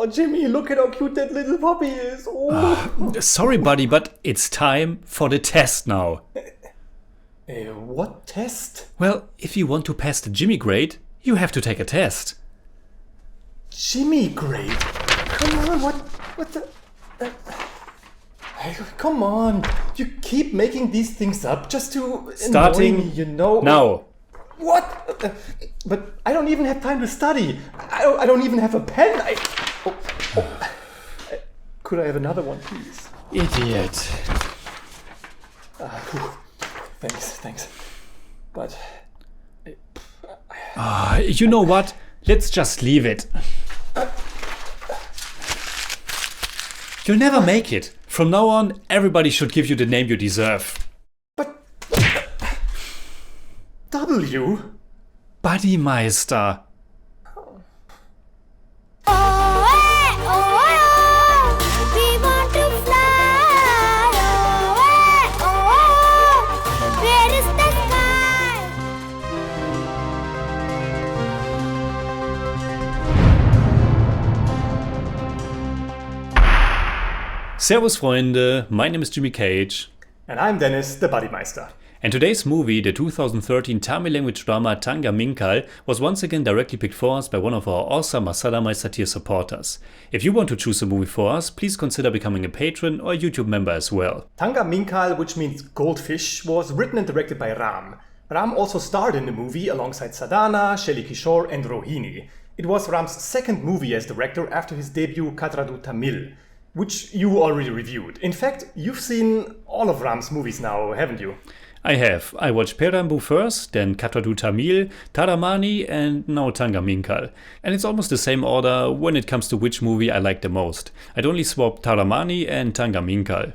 Oh, Jimmy, look at how cute that little puppy is. Oh. Sorry, buddy, but it's time for the test now. What test? Well, if you want to pass the Jimmy grade, you have to take a test. Jimmy grade? Come on, what the... Come on, you keep making these things up just to Starting annoy me, you know. Now. What? But I don't even have time to study. I don't even have a pen. Could I have another one, please? Idiot. Thanks. But... You know what? Let's just leave it. You'll never make it. From now on, everybody should give you the name you deserve. But... W? Buddymeister. Servus Freunde, my name is Jimmy Cage. And I'm Deniz, the Buddymeister. And today's movie, the 2013 Tamil language drama Thanga Meengal, was once again directly picked for us by one of our awesome Sadhana tier supporters. If you want to choose a movie for us, please consider becoming a patron or a YouTube member as well. Thanga Meengal, which means goldfish, was written and directed by Ram. Ram also starred in the movie alongside Sadhana, Shelly Kishore and Rohini. It was Ram's second movie as director after his debut Katradu Tamil, which you already reviewed. In fact, you've seen all of Ram's movies now, haven't you? I have. I watched Perambu first, then Katradu Tamil, Taramani and now Thanga Meengal. And it's almost the same order when it comes to which movie I like the most. I'd only swap Taramani and Thanga Meengal.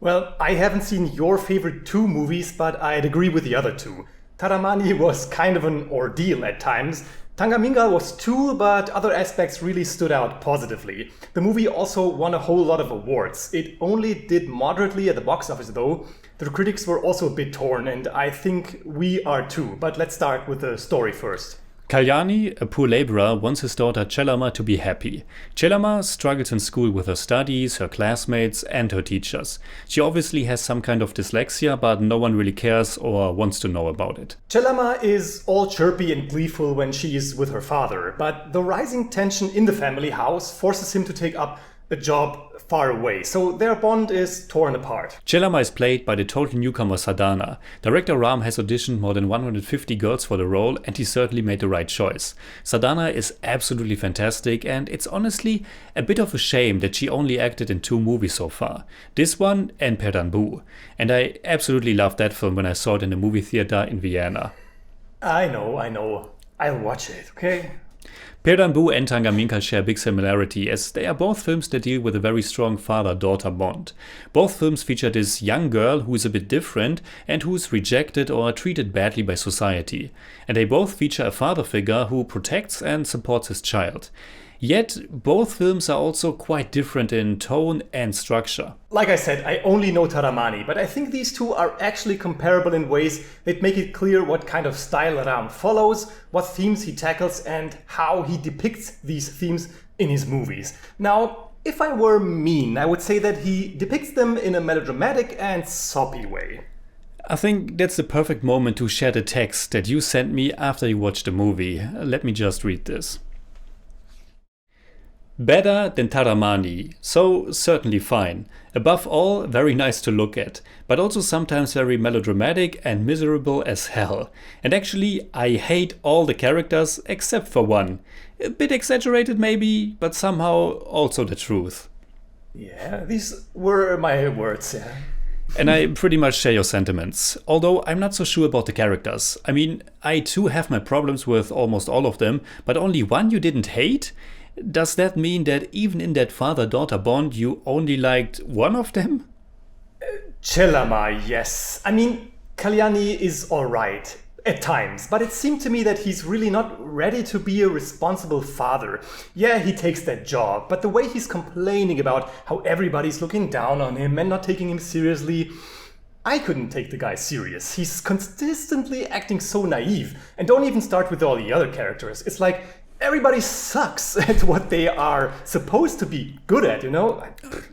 Well, I haven't seen your favorite two movies, but I'd agree with the other two. Taramani was kind of an ordeal at times. Thanga Meengal was too, but other aspects really stood out positively. The movie also won a whole lot of awards. It only did moderately at the box office though. The critics were also a bit torn, and I think we are too. But let's start with the story first. Kalyani, a poor laborer, wants his daughter Chelama to be happy. Chelama struggles in school with her studies, her classmates and her teachers. She obviously has some kind of dyslexia, but no one really cares or wants to know about it. Chelama is all chirpy and gleeful when she is with her father, but the rising tension in the family house forces him to take up a job far away, so their bond is torn apart. Chelama is played by the total newcomer Sadhana. Director Ram has auditioned more than 150 girls for the role and he certainly made the right choice. Sadhana is absolutely fantastic and it's honestly a bit of a shame that she only acted in 2 movies so far. This one and Perambu. And I absolutely loved that film when I saw it in the movie theater in Vienna. I know. I'll watch it, okay? Perambu and Thanga Meengal share a big similarity as they are both films that deal with a very strong father-daughter bond. Both films feature this young girl who is a bit different and who is rejected or treated badly by society. And they both feature a father figure who protects and supports his child. Yet, both films are also quite different in tone and structure. Like I said, I only know Taramani, but I think these two are actually comparable in ways that make it clear what kind of style Ram follows, what themes he tackles, and how he depicts these themes in his movies. Now, if I were mean, I would say that he depicts them in a melodramatic and soppy way. I think that's the perfect moment to share the text that you sent me after you watched the movie. Let me just read this. Better than Taramani, so certainly fine. Above all, very nice to look at, but also sometimes very melodramatic and miserable as hell. And actually, I hate all the characters except for one. A bit exaggerated maybe, but somehow also the truth. Yeah, these were my words, yeah. And I pretty much share your sentiments, although I'm not so sure about the characters. I mean, I too have my problems with almost all of them, but only one you didn't hate? Does that mean that even in that father-daughter bond you only liked one of them? Chelama, yes. I mean, Kalyani is alright at times, but it seemed to me that he's really not ready to be a responsible father. Yeah, he takes that job, but the way he's complaining about how everybody's looking down on him and not taking him seriously, I couldn't take the guy serious. He's consistently acting so naive, and don't even start with all the other characters. It's like everybody sucks at what they are supposed to be good at, you know?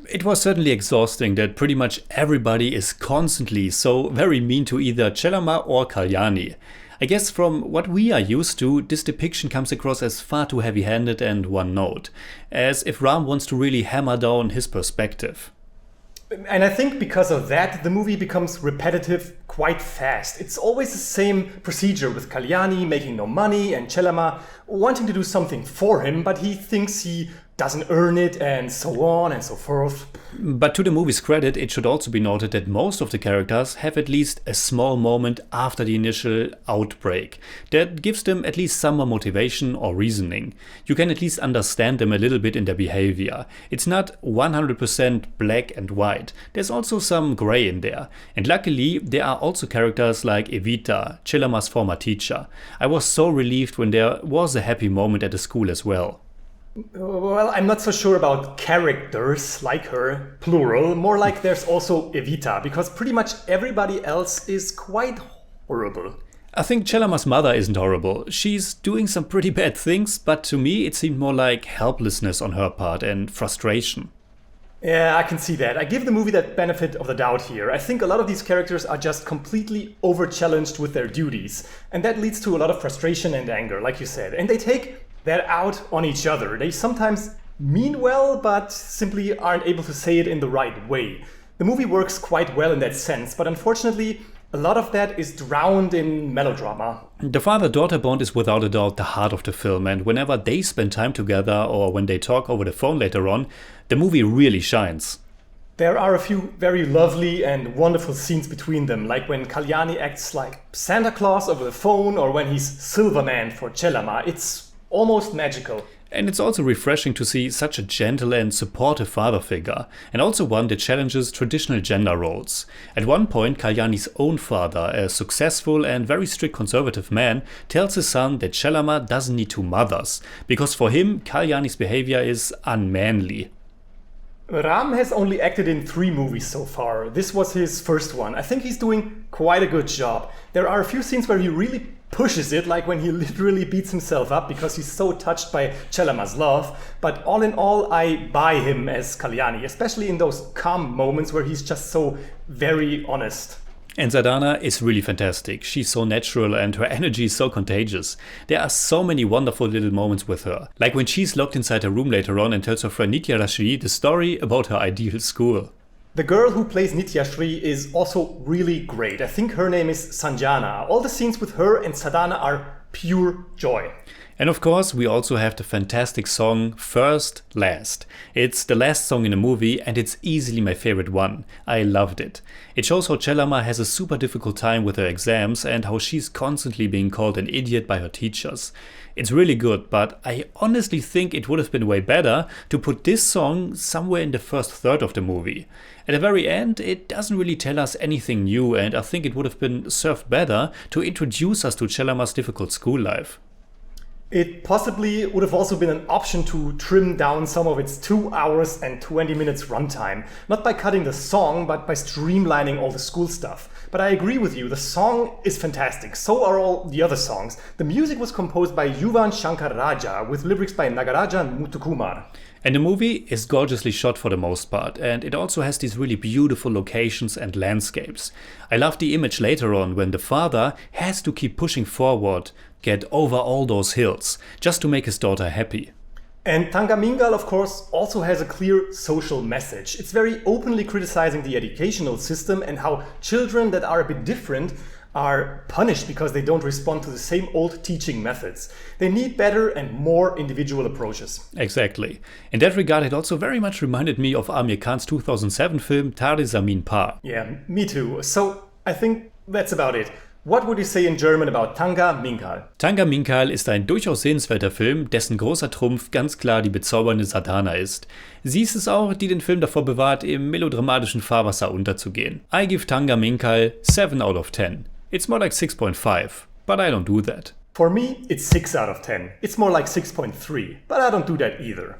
It was certainly exhausting that pretty much everybody is constantly so very mean to either Chelama or Kalyani. I guess from what we are used to, this depiction comes across as far too heavy-handed and one-note, as if Ram wants to really hammer down his perspective. And I think because of that, the movie becomes repetitive quite fast. It's always the same procedure with Kalyani making no money and Chelama wanting to do something for him, but he thinks he doesn't earn it and so on and so forth. But to the movie's credit, it should also be noted that most of the characters have at least a small moment after the initial outbreak that gives them at least some more motivation or reasoning. You can at least understand them a little bit in their behavior. It's not 100% black and white. There's also some grey in there. And luckily, there are also characters like Evita, Chelama's former teacher. I was so relieved when there was a happy moment at the school as well. Well, I'm not so sure about characters like her, plural, more like there's also Evita, because pretty much everybody else is quite horrible. I think Chelama's mother isn't horrible. She's doing some pretty bad things, but to me it seemed more like helplessness on her part and frustration. Yeah, I can see that. I give the movie that benefit of the doubt here. I think a lot of these characters are just completely over-challenged with their duties, and that leads to a lot of frustration and anger, like you said. And they take that out on each other. They sometimes mean well, but simply aren't able to say it in the right way. The movie works quite well in that sense, but unfortunately, a lot of that is drowned in melodrama. The father-daughter bond is without a doubt the heart of the film, and whenever they spend time together or when they talk over the phone later on, the movie really shines. There are a few very lovely and wonderful scenes between them, like when Kalyani acts like Santa Claus over the phone or when he's Silverman for Chelama. It's almost magical. And it's also refreshing to see such a gentle and supportive father figure, and also one that challenges traditional gender roles. At one point, Kalyani's own father, a successful and very strict conservative man, tells his son that Chelama doesn't need two mothers, because for him, Kalyani's behavior is unmanly. Ram has only acted in 3 movies so far. This was his first one. I think he's doing quite a good job. There are a few scenes where he really pushes it, like when he literally beats himself up because he's so touched by Chelama's love. But all in all, I buy him as Kalyani, especially in those calm moments where he's just so very honest. And Sadhana is really fantastic. She's so natural and her energy is so contagious. There are so many wonderful little moments with her. Like when she's locked inside her room later on and tells her friend Nitya Rashmi the story about her ideal school. The girl who plays Nityashri is also really great. I think her name is Sanjana. All the scenes with her and Sadhana are pure joy. And of course, we also have the fantastic song First Last. It's the last song in the movie and it's easily my favorite one. I loved it. It shows how Chelama has a super difficult time with her exams and how she's constantly being called an idiot by her teachers. It's really good, but I honestly think it would have been way better to put this song somewhere in the first third of the movie. At the very end, it doesn't really tell us anything new, and I think it would have been served better to introduce us to Chelama's difficult school life. It possibly would have also been an option to trim down some of its 2 hours and 20 minutes runtime. Not by cutting the song, but by streamlining all the school stuff. But I agree with you, the song is fantastic. So are all the other songs. The music was composed by Yuvan Shankar Raja with lyrics by Nagaraja Muthukumar. And the movie is gorgeously shot for the most part, and it also has these really beautiful locations and landscapes. I love the image later on when the father has to keep pushing forward, get over all those hills, just to make his daughter happy. And Thanga Meengal, of course, also has a clear social message. It's very openly criticizing the educational system and how children that are a bit different are punished because they don't respond to the same old teaching methods. They need better and more individual approaches. Exactly. In that regard, it also very much reminded me of Amir Khan's 2007 film Tare Zameen Par. Yeah, me too. So I think that's about it. What would you say in German about Thanga Meengal? Thanga Meengal ist ein durchaus sehenswerter Film, dessen großer Trumpf ganz klar die bezaubernde Sadhana ist. Sie ist es auch, die den Film davor bewahrt, im melodramatischen Fahrwasser unterzugehen. I give Thanga Meengal 7 out of 10. It's more like 6.5, but I don't do that. For me, it's 6 out of 10. It's more like 6.3, but I don't do that either.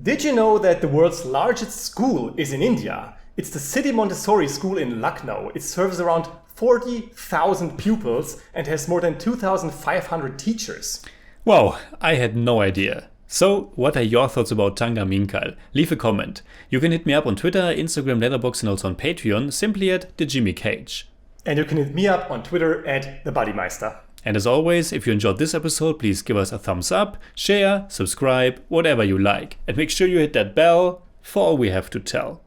Did you know that the world's largest school is in India? It's the City Montessori School in Lucknow. It serves around 40,000 pupils and has more than 2,500 teachers. Wow, I had no idea. So, what are your thoughts about Thanga Meengal? Leave a comment. You can hit me up on Twitter, Instagram, Letterboxd and also on Patreon, simply at TheJimmyCage. And you can hit me up on Twitter at the Buddymeister. And as always, if you enjoyed this episode, please give us a thumbs up, share, subscribe, whatever you like. And make sure you hit that bell for all we have to tell.